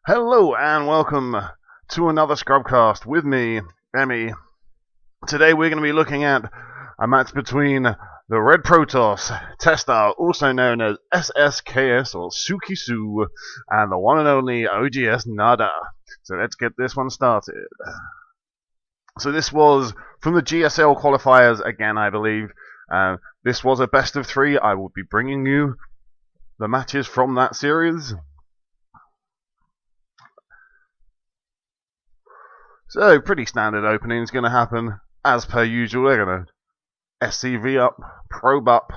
Hello and welcome to another Scrubcast with me, Emmy. Today we're going to be looking at a match between the Red Protoss tester, also known as sSks or Sukisu, and the one and only oGsNaDa. So let's get this one started. So this was from the GSL Qualifiers again, I believe. This was a best of 3. I will be bringing you the matches from that series. So, pretty standard opening is going to happen as per usual. They're going to SCV up, probe up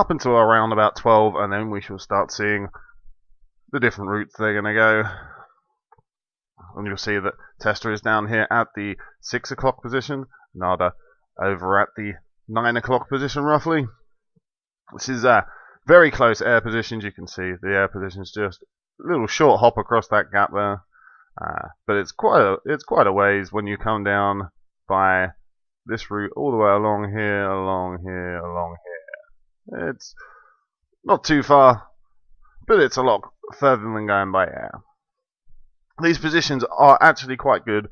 until around about 12, and then we shall start seeing the different routes they're going to go. And you'll see that Tester is down here at the 6 o'clock position, Nada over at the 9 o'clock position roughly. This is very close air positions. You can see the air positions just a little short hop across that gap there. But it's quite a ways when you come down by this route all the way along here, along here, along here. It's not too far, but it's a lot further than going by air. These positions are actually quite good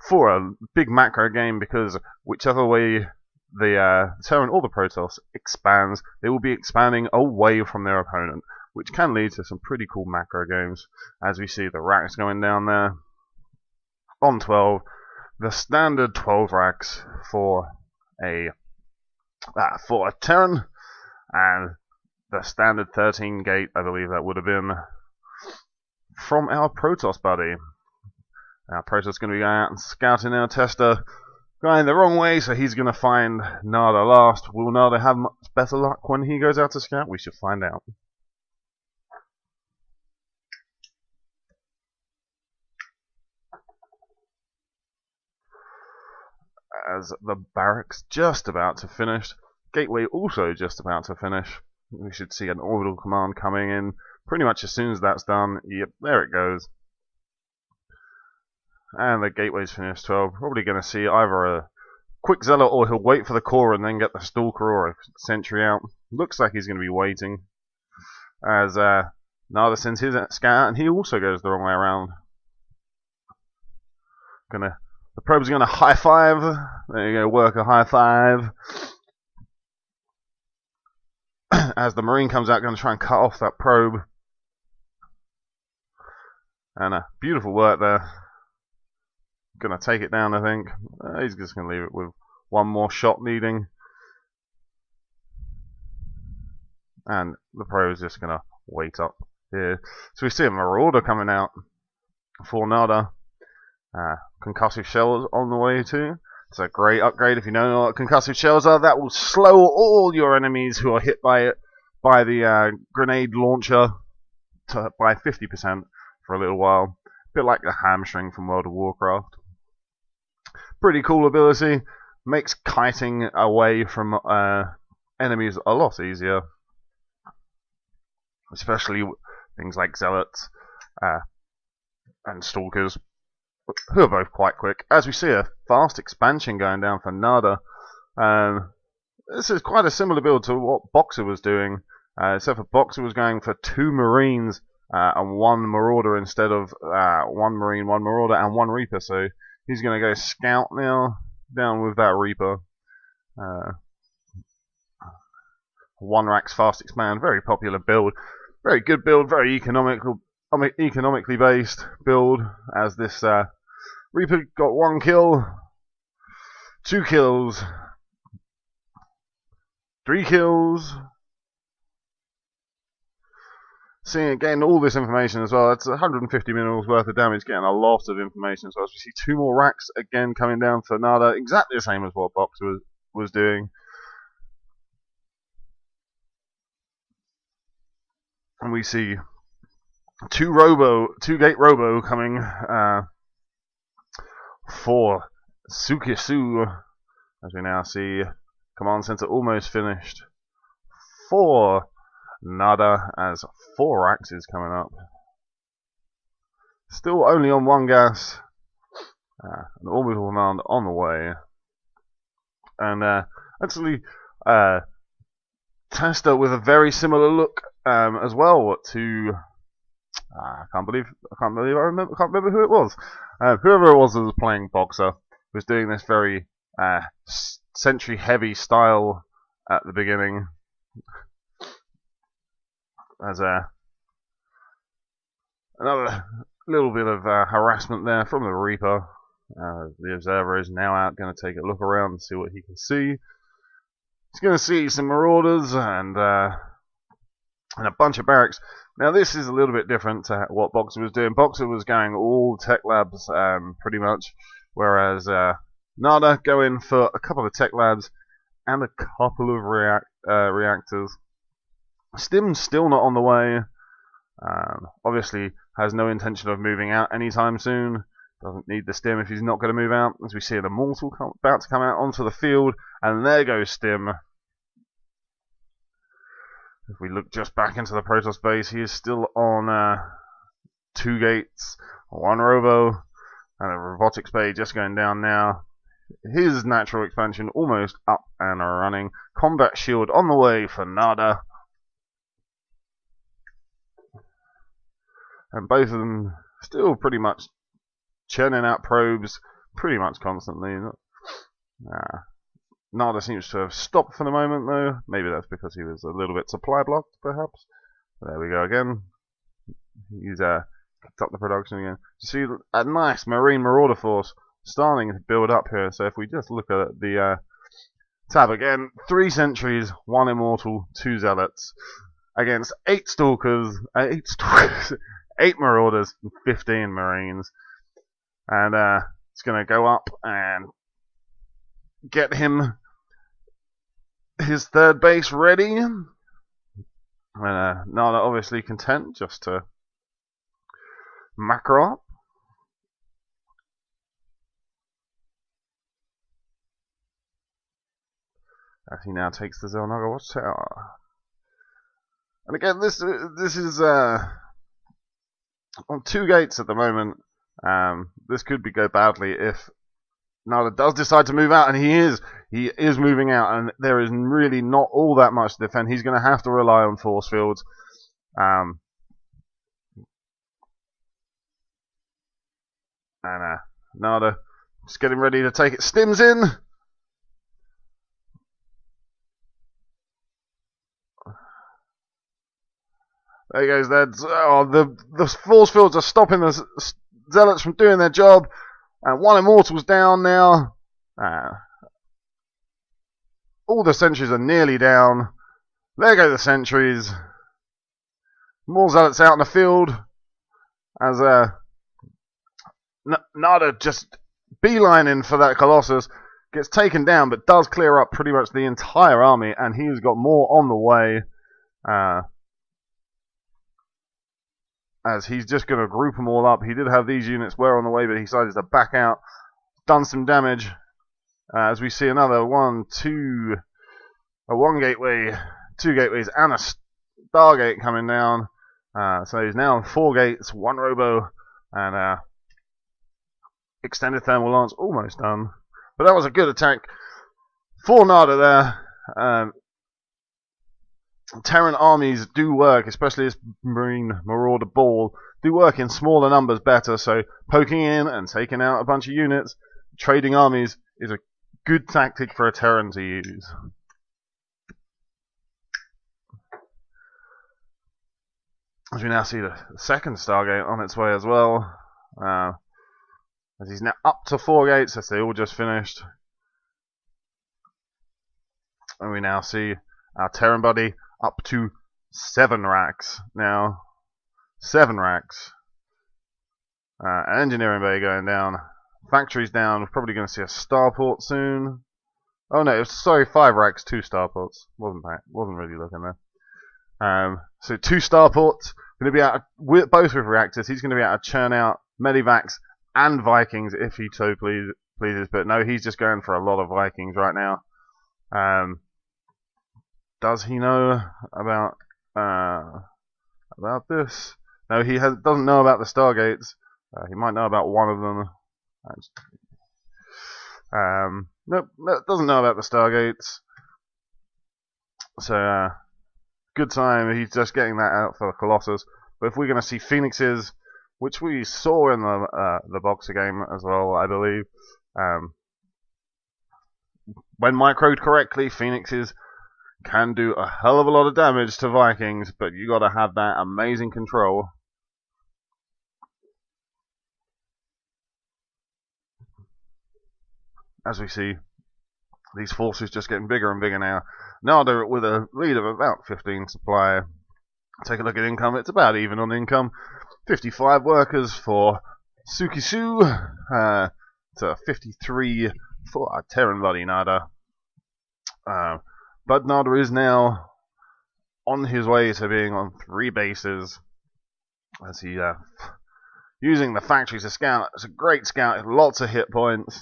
for a big macro game because whichever way the Terran or the Protoss expands, they will be expanding away from their opponent, which can lead to some pretty cool macro games, as we see the racks going down there. On 12, the standard 12 racks for a Terran, and the standard 13 gate, I believe that would have been, from our Protoss buddy. Our Protoss is going to be going out and scouting our Tester, going the wrong way, so he's going to find Nada last. Will Nada have much better luck when he goes out to scout? We should find out. As the barracks just about to finish, gateway also just about to finish. We should see an orbital command coming in pretty much as soon as that's done. Yep, there it goes. And the gateway's finished 12. Probably going to see either a quick zealot or he'll wait for the core and then get the stalker or a sentry out. Looks like he's going to be waiting. As Nada sends his scout and he also goes the wrong way around. The probe's going to high five. There you go, work a high five. As the Marine comes out, going to try and cut off that probe. And beautiful work there. Going to take it down, I think. He's just going to leave it with one more shot needing. And the probe is just going to wait up here. So we see a Marauder coming out for Nada. Concussive shells on the way too. It's a great upgrade if you don't know what concussive shells are. That will slow all your enemies who are hit by it, by the grenade launcher, by 50% for a little while. A bit like the hamstring from World of Warcraft. Pretty cool ability. Makes kiting away from enemies a lot easier. Especially things like zealots and stalkers, who are both quite quick. As we see a fast expansion going down for Nada. This is quite a similar build to what Boxer was doing, except for Boxer was going for 2 Marines and 1 Marauder instead of 1 Marine, 1 Marauder, and 1 Reaper. So he's going to go scout now, down with that Reaper. 1 rack's fast expand, very popular build, very good build, very economically based build, as this Reaper got 1 kill, 2 kills, 3 kills. Seeing getting all this information as well. That's 150 minerals worth of damage, getting a lot of information. So as we see 2 more racks again coming down for Nada, exactly the same as what Boxer was doing. And we see 2 gate robo coming for Sukisu, as we now see command center almost finished for Nada, as 4 racks is coming up. Still only on 1 gas. An orbital command on the way. And actually Tester with a very similar look as well to I can't believe I can't remember who it was. Whoever it was that was playing Boxer was doing this very century heavy style at the beginning. As another little bit of harassment there from the Reaper. The Observer is now out, going to take a look around and see what he can see. He's going to see some Marauders and a bunch of barracks. Now this is a little bit different to what Boxer was doing. Boxer was going all tech labs pretty much, whereas NADA going for a couple of tech labs and a couple of reactors. Stim's still not on the way. Obviously has no intention of moving out anytime soon. Doesn't need the Stim if he's not going to move out. As we see an Immortal about to come out onto the field, and there goes Stim. If we look just back into the Protoss base, he is still on 2 gates, 1 robo, and a robotics bay just going down now. His natural expansion almost up and running. Combat shield on the way for NADA. And both of them still pretty much churning out probes pretty much constantly. NADA seems to have stopped for the moment though. Maybe that's because he was a little bit supply blocked perhaps. There we go again. He's picked up the production again. You see a nice Marine Marauder force starting to build up here. So if we just look at the tab again, 3 sentries, 1 Immortal, 2 Zealots against 8 Stalkers, 8 Marauders, and 15 Marines. And it's going to go up and get him his 3rd base ready. And NADA obviously content just to macro up. As he now takes the Xel'Naga Watchtower. And again, this is on 2 gates at the moment. This could go badly if NADA does decide to move out, and he is moving out, and there is really not all that much to defend. He's going to have to rely on force fields. And NADA just getting ready to take it. Stims in. There goes that. Oh, the force fields are stopping the Zealots from doing their job. And 1 Immortal's down now. All the sentries are nearly down. There go the sentries. More Zealots out in the field. As NADA just beelining for that Colossus. Gets taken down, but does clear up pretty much the entire army. And he's got more on the way. As he's just going to group them all up. He did have these units were on the way, but he decided to back out. Done some damage. As we see another 1 gateway, 2 gateways, and a Stargate coming down. So he's now on 4 gates, 1 robo, and extended thermal lance almost done. But that was a good attack for NADA there. Terran armies do work, especially this Marine Marauder ball, do work in smaller numbers better, so poking in and taking out a bunch of units, trading armies is a good tactic for a Terran to use. As we now see the 2nd Stargate on its way as well, as he's now up to 4 gates, as they all just finished. And we now see our Terran buddy up to 7 racks now. 7 racks. Engineering bay going down. Factories down. We're probably going to see a starport soon. Oh no, sorry, 5 racks, 2 starports. Wasn't really looking there. So 2 starports. Going to be out both with reactors. He's going to be able to churn out Medivacs and Vikings if he so pleases. But no, he's just going for a lot of Vikings right now. Does he know about this? No, he doesn't know about the Stargates. He might know about one of them. Nope, doesn't know about the Stargates. So good time. He's just getting that out for Colossus. But if we're going to see Phoenixes, which we saw in the Boxer game as well, I believe, when microed correctly, Phoenixes can do a hell of a lot of damage to Vikings, but you got to have that amazing control. As we see, these forces just getting bigger and bigger now. NADA with a lead of about 15 supply. Take a look at income. It's about even on income. 55 workers for Sukisu to 53 for Terran Buddy NADA. But NADA is now on his way to being on 3 bases. As he using the factory to scout. It's a great scout. Lots of hit points.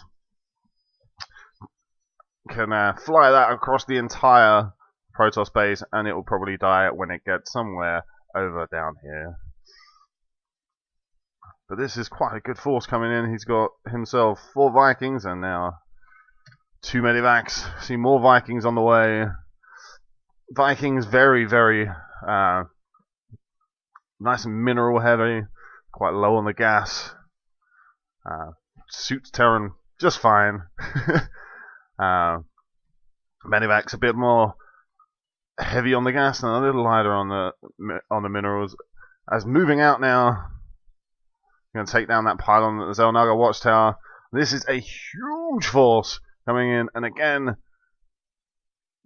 Can fly that across the entire Protoss base, and it will probably die when it gets somewhere over down here. But this is quite a good force coming in. He's got himself 4 Vikings and now 2 Medivacs. See more Vikings on the way. Vikings very, very nice and mineral heavy, quite low on the gas. Suits Terran just fine. Medivac's a bit more heavy on the gas and a little lighter on the minerals. As moving out now, going to take down that pylon at the Xel'Naga Watchtower. This is a huge force coming in, and again,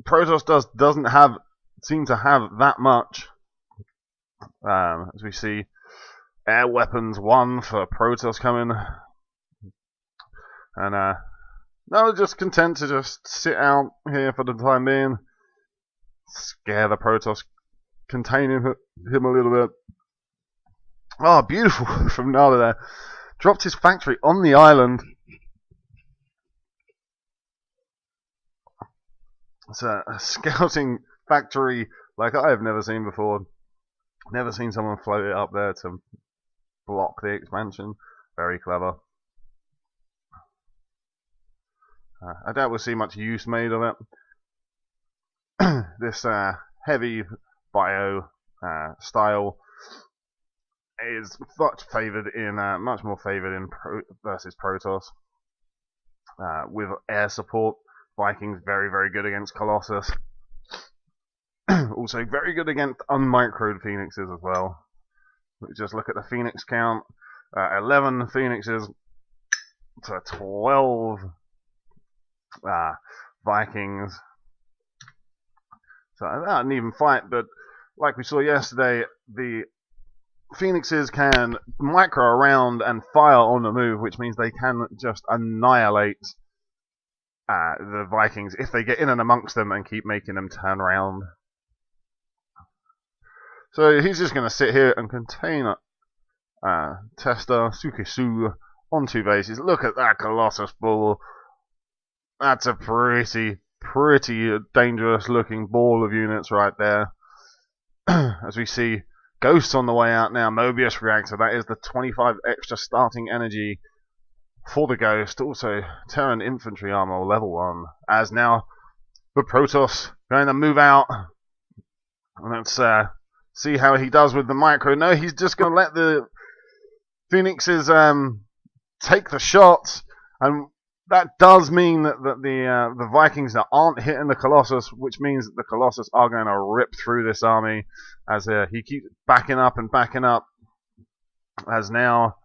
Protoss doesn't seem to have that much. As we see, air weapons 1 for Protoss coming, and no, just content to just sit out here for the time being. Scare the Protoss, contain him a little bit. Oh, beautiful from NADA there. Dropped his factory on the island. It's a scouting factory like I have never seen before. Never seen someone float it up there to block the expansion. Very clever. I doubt we'll see much use made of it. This heavy bio style is much more favoured in versus Protoss. With air support, Vikings very, very good against Colossus. Also very good against unmicroed Phoenixes as well. Just look at the Phoenix count. 11 Phoenixes to 12 Vikings. So not an even fight, but like we saw yesterday, the Phoenixes can micro around and fire on the move, which means they can just annihilate the Vikings if they get in and amongst them and keep making them turn around. So he's just going to sit here and contain Testa, Sukisu on 2 bases. Look at that Colossus ball. That's a pretty dangerous looking ball of units right there. As we see Ghosts on the way out now. Mobius Reactor, that is the 25 extra starting energy for the Ghost. Also Terran Infantry Armor level 1. As now the Protoss going to move out. Let's see how he does with the micro. No, he's just going to let the Phoenixes take the shots, and that does mean that the Vikings that aren't hitting the Colossus, which means that the Colossus are going to rip through this army as he keeps backing up and backing up. As now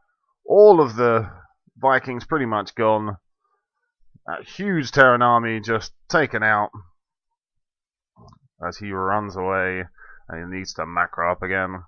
all of the Vikings pretty much gone. That huge Terran army just taken out as he runs away and he needs to macro up again.